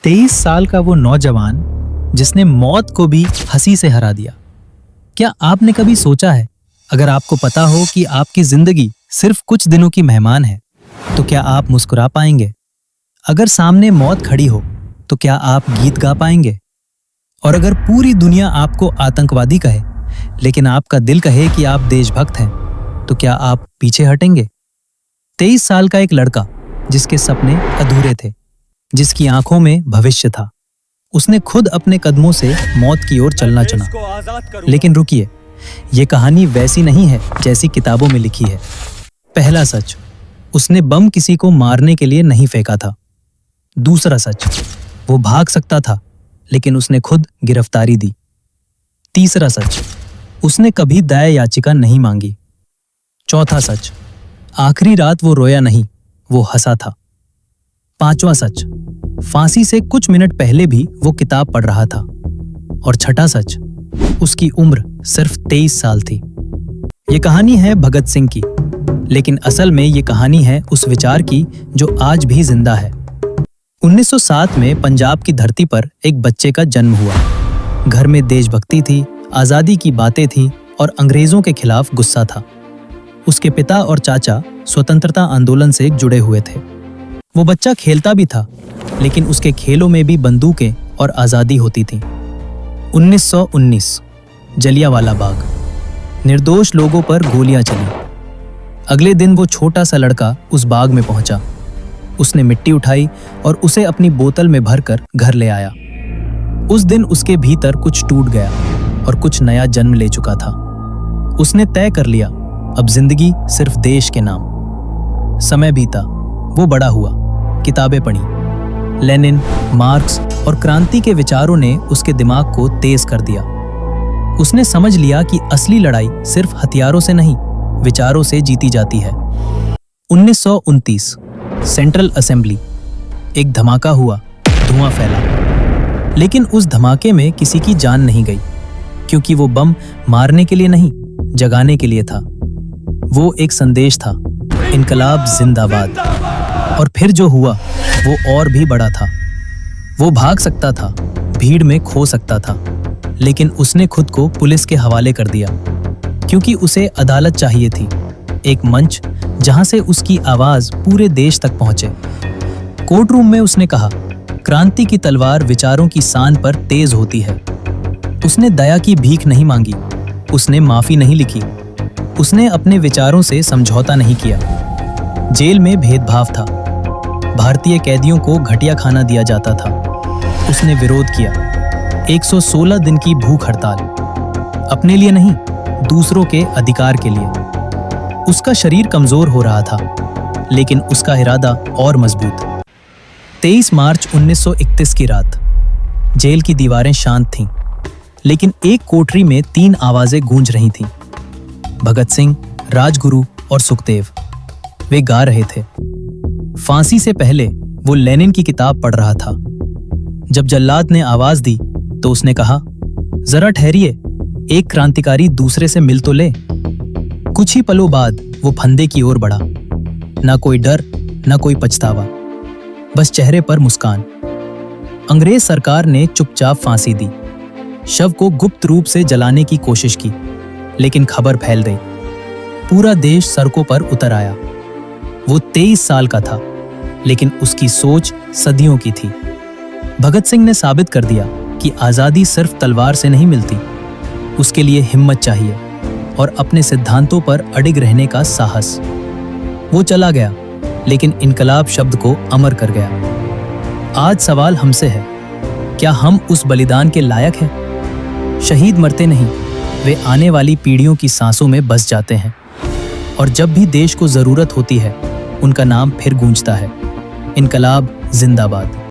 23 साल का वो नौजवान जिसने मौत को भी हंसी से हरा दिया। क्या आपने कभी सोचा है, अगर आपको पता हो कि आपकी जिंदगी सिर्फ कुछ दिनों की मेहमान है, तो क्या आप मुस्कुरा पाएंगे? अगर सामने मौत खड़ी हो, तो क्या आप गीत गा पाएंगे? और अगर पूरी दुनिया आपको आतंकवादी कहे, लेकिन आपका दिल कहे कि आप देशभक्त हैं, तो क्या आप पीछे हटेंगे? 23 साल का एक लड़का जिसके सपने अधूरे थे, जिसकी आंखों में भविष्य था, उसने खुद अपने कदमों से मौत की ओर चलना चुना। लेकिन रुकिए, ये कहानी वैसी नहीं है जैसी किताबों में लिखी है। पहला सच, उसने बम किसी को मारने के लिए नहीं फेंका था। दूसरा सच, वो भाग सकता था, लेकिन उसने खुद गिरफ्तारी दी। तीसरा सच, उसने कभी दया याचिका नहीं मांगी। चौथा सच, आखिरी रात वो रोया नहीं, वो हंसा था। पांचवा सच, फांसी से कुछ मिनट पहले भी वो किताब पढ़ रहा था। और छठा सच, उसकी उम्र सिर्फ 23 साल थी। ये कहानी है भगत सिंह की, लेकिन असल में ये कहानी है उस विचार की जो आज भी जिंदा है। 1907 में पंजाब की धरती पर एक बच्चे का जन्म हुआ। घर में देशभक्ति थी, आजादी की बातें थी और अंग्रेजों के खिलाफ गुस्सा था। उसके पिता और चाचा स्वतंत्रता आंदोलन से जुड़े हुए थे। वो बच्चा खेलता भी था, लेकिन उसके खेलों में भी बंदूकें और आजादी होती थी। 1919 जलियांवाला बाग, निर्दोष लोगों पर गोलियां चली। अगले दिन वो छोटा सा लड़का उस बाग में पहुंचा। उसने मिट्टी उठाई और उसे अपनी बोतल में भरकर घर ले आया। उस दिन उसके भीतर कुछ टूट गया और कुछ नया जन्म ले चुका था। उसने तय कर लिया, अब जिंदगी सिर्फ देश के नाम। समय बीता, वो बड़ा हुआ, किताबें पढ़ी। लेनिन, मार्क्स और क्रांति के विचारों ने उसके दिमाग को तेज कर दिया। उसने समझ लिया कि असली लड़ाई सिर्फ हथियारों से नहीं, विचारों से जीती जाती है। 1929 सेंट्रल असेंबली, एक धमाका हुआ, धुआं फैला। लेकिन उस धमाके में किसी की जान नहीं गई, क्योंकि वो बम मारने के लिए नहीं, जगाने के लिए था। वो एक संदेश था, इनकलाब जिंदाबाद। और फिर जो हुआ वो और भी बड़ा था। वो भाग सकता था, भीड़ में खो सकता था, लेकिन उसने खुद को पुलिस के हवाले कर दिया, क्योंकि उसे अदालत चाहिए थी, एक मंच जहां से उसकी आवाज पूरे देश तक पहुंचे। कोर्ट रूम में उसने कहा, क्रांति की तलवार विचारों की सान पर तेज होती है। उसने दया की भीख नहीं मांगी, उसने माफी नहीं लिखी, उसने अपने विचारों से समझौता नहीं किया। जेल में भेदभाव था, भारतीय कैदियों को घटिया खाना दिया जाता था। उसने विरोध किया, 116 दिन की भूख हड़ताल, अपने लिए नहीं, दूसरों के अधिकार के लिए। उसका शरीर कमजोर हो रहा था, लेकिन उसका इरादा और मजबूत। 23 मार्च 1931 की रात, जेल की दीवारें शांत थीं, लेकिन एक कोठरी में 3 आवाजें गूंज रही थीं। भगत सिंह, राजगुरु और सुखदेव। वे गा रहे थे। फांसी से पहले वो लेनिन की किताब पढ़ रहा था। जब जल्लाद ने आवाज दी तो उसने कहा, जरा ठहरिए, एक क्रांतिकारी दूसरे से मिल तो ले। कुछ ही पलों बाद वो फंदे की ओर बढ़ा। ना कोई डर, ना कोई पछतावा, बस चेहरे पर मुस्कान। अंग्रेज सरकार ने चुपचाप फांसी दी। शव को गुप्त रूप से जलाने की कोशिश की, लेकिन खबर फैल गई। पूरा देश सड़कों पर उतर आया। वो 23 साल का था, लेकिन उसकी सोच सदियों की थी। भगत सिंह ने साबित कर दिया कि आजादी सिर्फ तलवार से नहीं मिलती, उसके लिए हिम्मत चाहिए और अपने सिद्धांतों पर अडिग रहने का साहस। वो चला गया, लेकिन इनकलाब शब्द को अमर कर गया। आज सवाल हमसे है, क्या हम उस बलिदान के लायक हैं? शहीद मरते नहीं, वे आने वाली पीढ़ियों की सांसों में बस जाते हैं। और जब भी देश को जरूरत होती है, उनका नाम फिर गूंजता है, इनकलाब जिंदाबाद।